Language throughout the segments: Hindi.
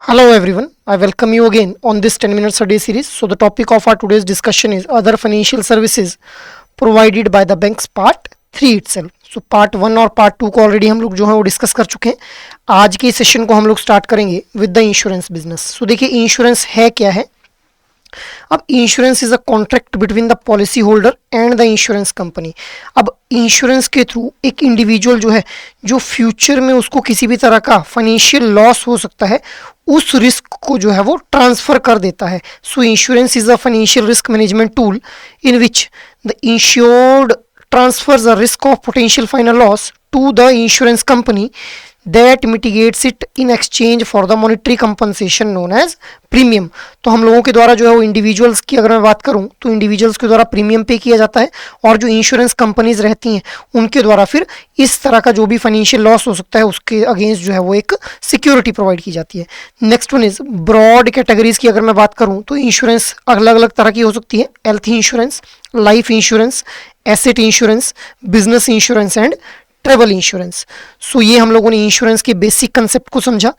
Hello everyone, I welcome you again on this 10 minutes a day series. So the topic of our today's discussion is other financial services provided by the banks part 3 itself. So part 1 और part 2 को ऑलरेडी हम लोग जो है वो डिस्कस कर चुके हैं. आज के सेशन को हम लोग स्टार्ट करेंगे विद द इंश्योरेंस बिजनेस. सो देखिए इंश्योरेंस है क्या है. अब insurance is a contract between the policy holder and the insurance company. अब इंश्योरेंस के थ्रू एक इंडिविजुअल जो है जो फ्यूचर में उसको किसी भी तरह का फाइनेंशियल लॉस हो सकता है उस रिस्क को जो है वो ट्रांसफर कर देता है. सो insurance is a financial risk management tool in which the insured transfers the risk of potential final loss to the insurance company that mitigates it in exchange for the monetary compensation known as premium. तो हम लोगों के द्वारा जो है वो इंडिविजुअल्स की अगर मैं बात करूं तो इंडिविजुअल्स के द्वारा प्रीमियम पे किया जाता है और जो इंश्योरेंस कंपनीज रहती हैं उनके द्वारा फिर इस तरह का जो भी फाइनेंशियल लॉस हो सकता है उसके अगेंस्ट जो है वो एक सिक्योरिटी प्रोवाइड की जाती है. Next one is broad categories की अगर मैं बात करूं तो इंश्योरेंस अलग अलग तरह की हो सकती है. Health insurance, life insurance, asset insurance, business insurance and travel insurance. So ये हम लोगों ने इंश्योरेंस के बेसिक कंसेप्ट को समझा.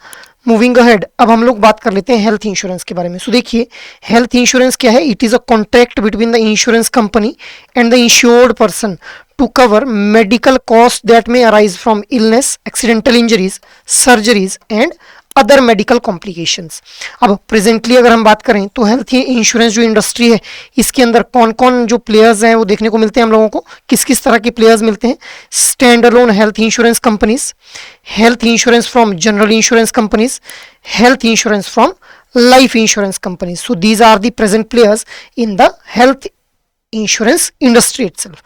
मूविंग अहेड अब हम लोग बात कर लेते हैं हेल्थ इंश्योरेंस के बारे में. सो देखिए हेल्थ इंश्योरेंस क्या है. It is a contract between the insurance company and the insured person to cover medical costs that may arise from illness, accidental injuries, surgeries and other medical complications. अब प्रेजेंटली अगर हम बात करें तो हेल्थ इंश्योरेंस जो इंडस्ट्री है इसके अंदर कौन कौन जो प्लेयर्स हैं वो देखने को मिलते हैं हम लोगों को. किस किस तरह के प्लेयर्स मिलते हैं. Standalone health insurance companies, health insurance from general insurance companies, health insurance from life insurance companies. So these are the present players in the health insurance industry itself.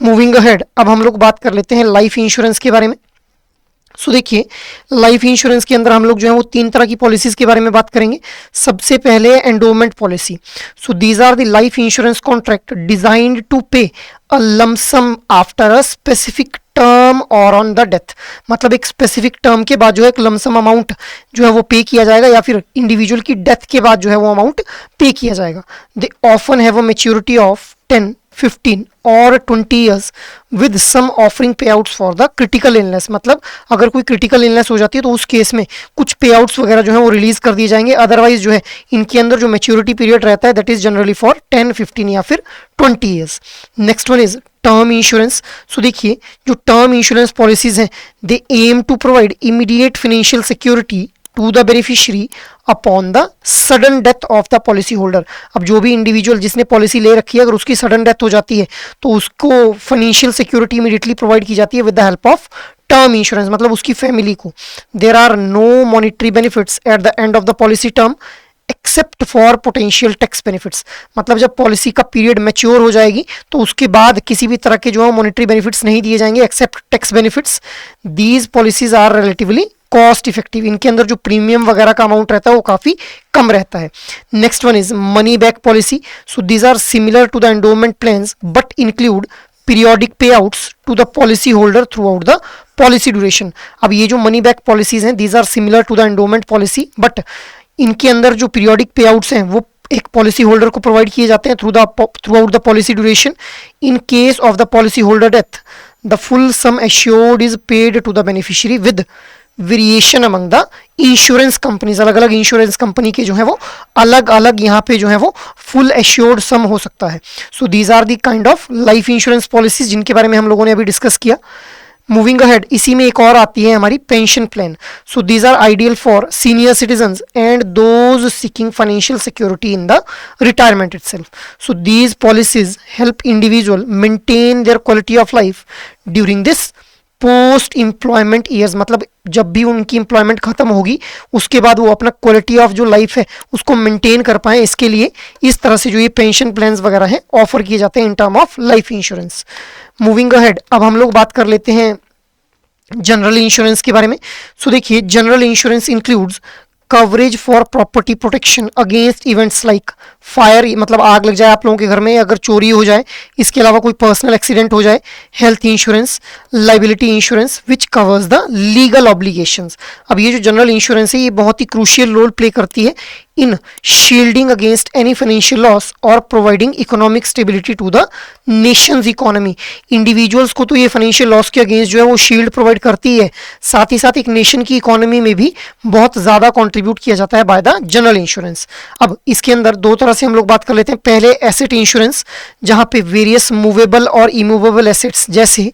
Moving ahead अब हम लोग बात कर लेते हैं लाइफ इंश्योरेंस के बारे में. सो देखिए लाइफ इंश्योरेंस के अंदर हम लोग जो है वो 3 तरह की पॉलिसीज के बारे में बात करेंगे. सबसे पहले endowment policy. So these are the life insurance contract designed to pay a lump sum after a specific term और ऑन द डेथ. मतलब एक स्पेसिफिक टर्म के बाद जो है एक लमसम अमाउंट जो है वो पे किया जाएगा या फिर इंडिविजुअल की डेथ के बाद जो है वो अमाउंट पे किया जाएगा. They often have a maturity of 10, 15 और 20 years with some offering payouts for the critical illness. मतलब अगर कोई क्रिटिकल इलनेस हो जाती है तो उस केस में कुछ पे आउट्स वगैरह जो है वो रिलीज कर दिए जाएंगे. अदरवाइज जो है इनके अंदर जो मैच्योरिटी पीरियड रहता है दैट इज जनरली फॉर 10, 15 या फिर 20 years. Next one is term insurance. So देखिए जो टर्म इंश्योरेंस पॉलिसीज हैं they aim to provide immediate financial security to the beneficiary upon the sudden death of the policy holder. अब जो भी इंडिविजुअल जिसने पॉलिसी ले रखी है अगर उसकी सडन डेथ हो जाती है तो उसको फाइनेंशियल सिक्योरिटी इमीडिएटली प्रोवाइड की जाती है with the help of term insurance. मतलब उसकी फैमिली को there are no monetary benefits at the end of the policy term except for potential tax benefits. मतलब जब पॉलिसी का पीरियड मैच्योर हो जाएगी तो उसके बाद किसी भी तरह के जो है मॉनिटरी बेनिफिट्स नहीं दिए जाएंगे except tax benefits. These policies are relatively cost effective. इनके अंदर जो प्रीमियम वगैरह का अमाउंट रहता है वो काफी कम रहता है. Next one is money back policy. So these are similar to the endowment plans but include periodic payouts to the policy holder throughout the policy duration. अब ये जो मनी बैक पॉलिसीज हैं these are similar to the endowment policy but इनके अंदर जो पीरियोडिक पे आउट्स हैं वो एक पॉलिसी होल्डर को प्रोवाइड किए जाते हैं throughout the policy duration. In case of the policy holder death the full sum assured is paid to the beneficiary with variation among the insurance companies. अलग अलग इंश्योरेंस कंपनी के जो है वो अलग अलग यहाँ पे जो है वो फुल एश्योर्ड सम हो सकता है. So these are the kind of life insurance policies जिनके बारे में हम लोगों ने अभी डिस्कस किया. मूविंग अहेड इसी में एक और आती है हमारी pension plan. So these are ideal for senior citizens and those seeking financial security in the retirement itself. So these policies help individual maintain their quality of life during this post employment years. मतलब जब भी उनकी एम्प्लॉयमेंट खत्म होगी उसके बाद वो अपना क्वालिटी ऑफ जो लाइफ है उसको मेंटेन कर पाए इसके लिए इस तरह से जो ये पेंशन प्लान्स वगैरह हैं ऑफर किए जाते हैं in term of life insurance. Moving ahead अब हम लोग बात कर लेते हैं जनरल इंश्योरेंस के बारे में. सो देखिए general insurance includes coverage for property protection against events like fire. मतलब आग लग जाए आप लोगों के घर में, अगर चोरी हो जाए, इसके अलावा कोई पर्सनल एक्सीडेंट हो जाए. Health insurance, liability insurance which covers the legal obligations. अब ये जो जनरल इंश्योरेंस है ये बहुत ही क्रूशियल रोल प्ले करती है in shielding against any financial loss or providing economic stability to the nation's economy. Individuals को तो ये फाइनेंशियल लॉस के अगेंस्ट जो है वो शील्ड प्रोवाइड करती है, साथ ही साथ एक नेशन की इकोनॉमी में भी बहुत ज़्यादा कंट्रीब्यूट किया जाता है बाय द जनरल इंश्योरेंस. अब इसके अंदर दो तरह से हम लोग बात कर लेते हैं. पहले एसेट इंश्योरेंस, जहाँ पे वेरियस मूवेबल और इमूवेबल एसेट्स जैसे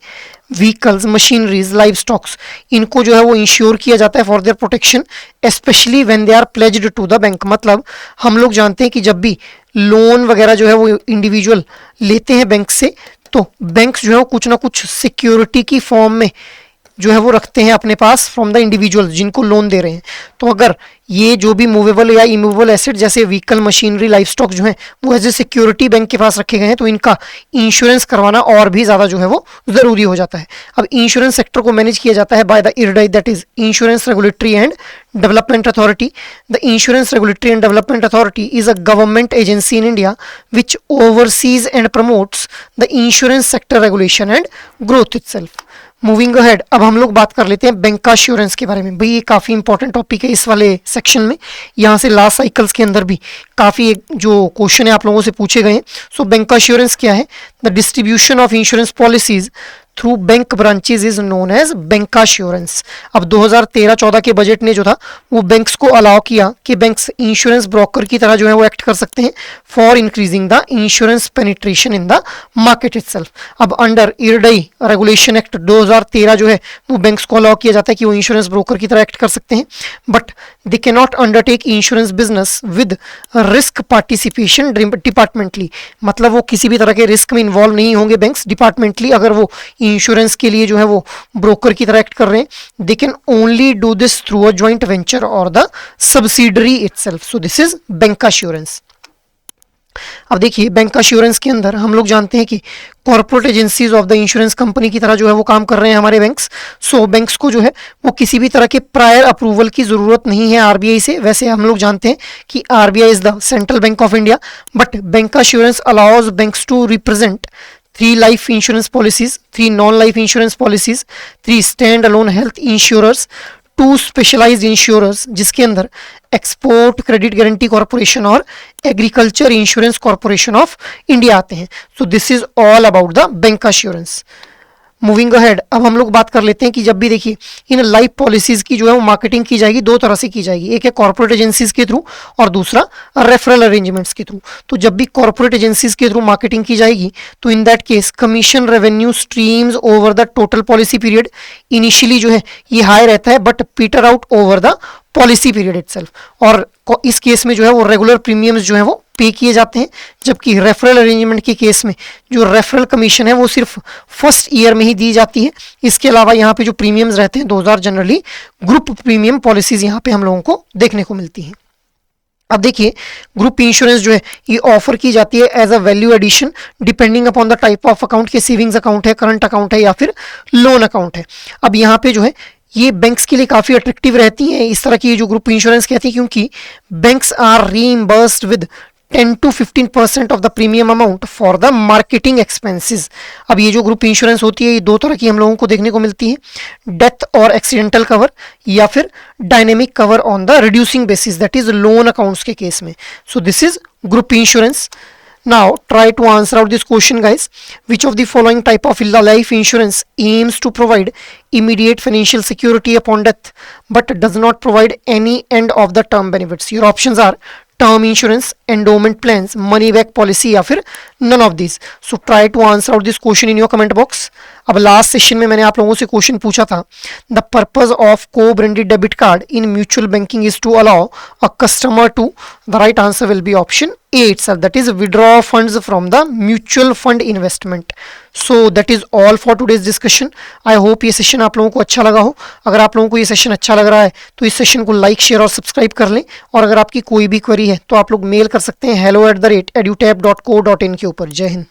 व्हीकल्स, मशीनरीज, लाइव स्टॉक्स, इनको जो है वो इंश्योर किया जाता है for their protection, specially when they are pledged to the bank. मतलब हम लोग जानते हैं कि जब भी लोन वगैरह जो है वो इंडिविजुअल लेते हैं बैंक से, तो बैंक्स जो है कुछ ना कुछ सिक्योरिटी की फॉर्म में जो है वो रखते हैं अपने पास फ्रॉम द इंडिविजुअल जिनको लोन दे रहे हैं. तो अगर ये जो भी मूवेबल या इमूवेबल एसेट जैसे व्हीकल, मशीनरी, लाइफ स्टॉक जो है वो एज ए सिक्योरिटी बैंक के पास रखे गए हैं, तो इनका इंश्योरेंस करवाना और भी ज़्यादा जो है वो ज़रूरी हो जाता है. अब इंश्योरेंस सेक्टर को मैनेज किया जाता है by the IRDAI, that is insurance regulatory and development authority. The insurance regulatory and development authority is a government agency in India which overseas and promotes the insurance sector regulation and growth itself. Moving ahead, अब हम लोग बात कर लेते हैं बैंक अश्योरेंस के बारे में. भाई ये काफ़ी इंपॉर्टेंट टॉपिक है इस वाले सेक्शन में. यहाँ से लास्ट साइकिल्स के अंदर भी काफ़ी जो क्वेश्चन है आप लोगों से पूछे गए हैं. सो बैंक अश्योरेंस क्या है? The distribution of insurance policies through bank branches is known as bank assurance. अब 2013-14 के बजट ने जो था वो बैंक्स को अलाउ किया कि बैंक्स इंश्योरेंस ब्रोकर की तरह जो है वो एक्ट कर सकते हैं for increasing the insurance penetration in the market itself. अब अंडर IRDAI रेगुलेशन एक्ट 2013 जो है वो बैंक्स को अलाउ किया जाता है कि वो इंश्योरेंस ब्रोकर की तरह एक्ट कर सकते हैं, but they can not undertake insurance business with risk participation departmentally. मतलब वो किसी भी तरह के रिस्क में इन्वॉल्व नहीं होंगे बैंक्स डिपार्टमेंटली. अगर वो इंश्योरेंस के लिए जो है वो ब्रोकर की तरह एक्ट कर रहे हैं, they can only do this through a joint venture और the subsidiary itself. So this is bank assurance. अब देखिए बैंक अश्योरेंस के अंदर हम लोग जानते हैं कि corporate agencies of the insurance company की तरह जो है वो काम कर रहे हैं हमारे बैंक्स. सो बैंक्स को जो है वो किसी भी तरह के प्रायर अप्रूवल की ज़रूरत नहीं है RBI से. वैसे हम लोग जानते हैं कि RBI is the central bank of India, but bank assurance allows banks to represent 3 life insurance policies, 3 non-life insurance policies, 3 stand-alone health insurers, 2 specialized insurers जिसके अंदर एक्सपोर्ट क्रेडिट गारंटी कॉर्पोरेशन और agriculture insurance corporation of India आते हैं. सो this is all about the bank assurance. Moving ahead, अब हम लोग बात कर लेते हैं कि जब भी देखिए इन लाइफ पॉलिसीज की जो है वो मार्केटिंग की जाएगी, दो तरह से की जाएगी. एक है कॉर्पोरेट एजेंसीज के थ्रू और दूसरा रेफरल अरेंजमेंट्स के थ्रू. तो जब भी कॉर्पोरेट एजेंसीज के थ्रू मार्केटिंग की जाएगी तो in that case commission revenue streams over the total policy period initially जो है ये हाई रहता है, but Peter out over the policy period itself. और इस केस में जो है वो रेगुलर प्रीमियम्स जो है वो पे किए जाते हैं, जबकि रेफरल अरेंजमेंट के केस में जो रेफरल कमीशन है वो सिर्फ फर्स्ट ईयर में ही दी जाती है. इसके अलावा यहाँ पे जो प्रीमियम्स रहते हैं 2000 जनरली ग्रुप प्रीमियम पॉलिसीज यहाँ पे हम लोगों को देखने को मिलती हैं. अब देखिए ग्रुप इंश्योरेंस जो है ये ऑफर की जाती है as a value addition depending upon the type of account के सेविंग्स अकाउंट है, करंट अकाउंट है या फिर लोन अकाउंट है. अब यहाँ पे जो है ये बैंक्स के लिए काफ़ी अट्रैक्टिव रहती हैं इस तरह की जो ग्रुप इंश्योरेंस कहती है, क्योंकि banks are reimbursed with 10 to 15% of the premium amount for the marketing expenses. अब ये जो ग्रुप इंश्योरेंस होती है ये दो तरह की हम लोगों को देखने को मिलती है, डेथ और एक्सीडेंटल कवर या फिर dynamic cover on the reducing basis, that is loan accounts के केस में. सो this is group insurance. Now try to answer out this question guys. Which of the following type of life insurance aims to provide immediate financial security upon death but does not provide any end of the term benefits? Your options are term insurance, endowment plans, money back policy या फिर none of this. So try to answer out this question in your comment box. अब लास्ट सेशन में मैंने आप लोगों से क्वेश्चन पूछा था, the purpose of co-branded debit card in mutual banking is to allow a customer to, the right answer will be option A itself, that is withdraw funds from the mutual fund investment. So that is all for today's discussion. I hope ये सेशन आप लोगों को अच्छा लगा हो. अगर आप लोगों को ये सेशन अच्छा लग रहा है तो इस सेशन को लाइक, शेयर और सब्सक्राइब कर लें. और अगर आपकी कोई भी क्वेरी है तो आप लोग मेल कर सकते हैं hello@edutap.co.in के ऊपर. जय हिंद.